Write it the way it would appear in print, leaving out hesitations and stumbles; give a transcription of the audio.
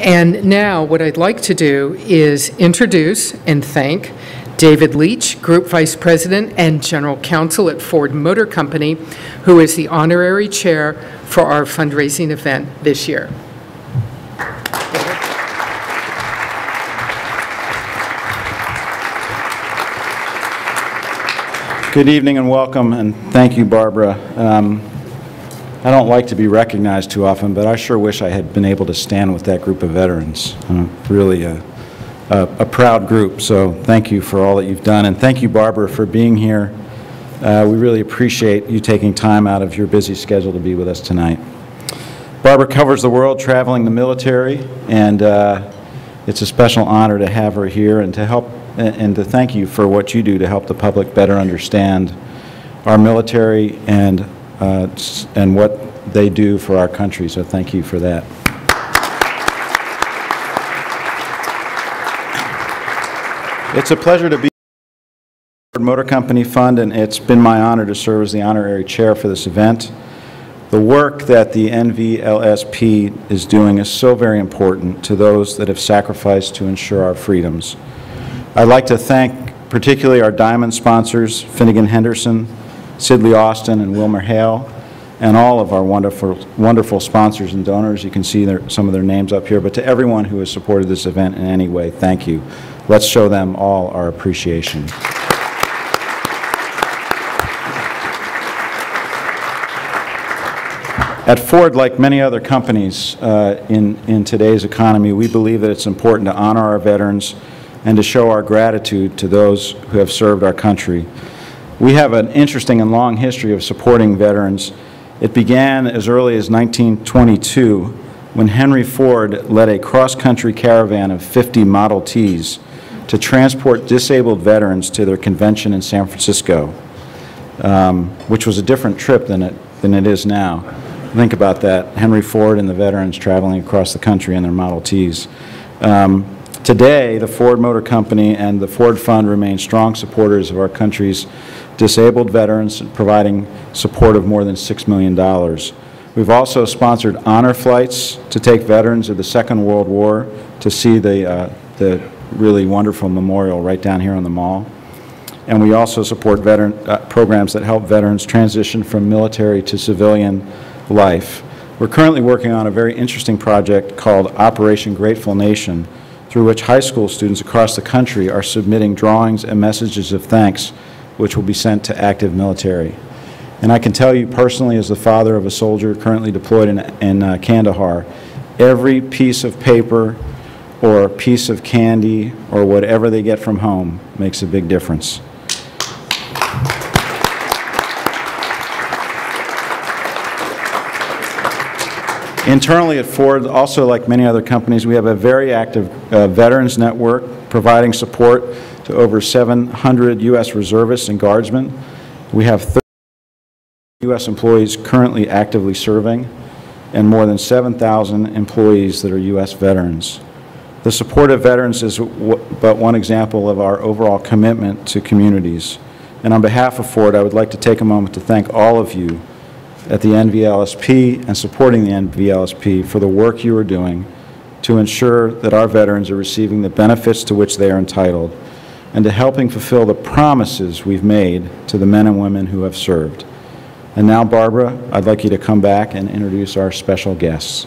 And now what I'd like to do is introduce and thank David Leitch, Group Vice President and General Counsel at Ford Motor Company, who is the honorary chair for our fundraising event this year. Good evening and welcome, and thank you, Barbara. I don't like to be recognized too often, but I sure wish I had been able to stand with that group of veterans. Really a proud group, so thank you for all that you've done, and thank you, Barbara, for being here. We really appreciate you taking time out of your busy schedule to be with us tonight. Barbara covers the world traveling the military, and it's a special honor to have her here and to help and to thank you for what you do to help the public better understand our military and what they do for our country, so thank you for that. It's a pleasure to be at the Ford Motor Company Fund, and it's been my honor to serve as the honorary chair for this event. The work that the NVLSP is doing is so very important to those that have sacrificed to ensure our freedoms. I'd like to thank particularly our diamond sponsors, Finnegan Henderson, Sidley Austin, and Wilmer Hale, and all of our wonderful sponsors and donors. You can see some of their names up here, but to everyone who has supported this event in any way, thank you. Let's show them all our appreciation. At Ford, like many other companies in today's economy, we believe that it's important to honor our veterans and to show our gratitude to those who have served our country. We have an interesting and long history of supporting veterans. It began as early as 1922 when Henry Ford led a cross-country caravan of 50 Model Ts to transport disabled veterans to their convention in San Francisco, which was a different trip than it is now. Think about that, Henry Ford and the veterans traveling across the country in their Model Ts. Today, the Ford Motor Company and the Ford Fund remain strong supporters of our country's disabled veterans, providing support of more than $6 million. We've also sponsored honor flights to take veterans of the Second World War to see the really wonderful memorial right down here on the Mall. And we also support programs that help veterans transition from military to civilian life. We're currently working on a very interesting project called Operation Grateful Nation, through which high school students across the country are submitting drawings and messages of thanks, which will be sent to active military. And I can tell you personally, as the father of a soldier currently deployed in Kandahar, every piece of paper or piece of candy or whatever they get from home makes a big difference. Internally at Ford, also like many other companies, we have a very active veterans network providing support to over 700 U.S. reservists and guardsmen. We have 30 U.S. employees currently actively serving and more than 7,000 employees that are U.S. veterans. The support of veterans is but one example of our overall commitment to communities. And on behalf of Ford, I would like to take a moment to thank all of you at the NVLSP and supporting the NVLSP for the work you are doing to ensure that our veterans are receiving the benefits to which they are entitled and to helping fulfill the promises we've made to the men and women who have served. And now, Barbara, I'd like you to come back and introduce our special guests.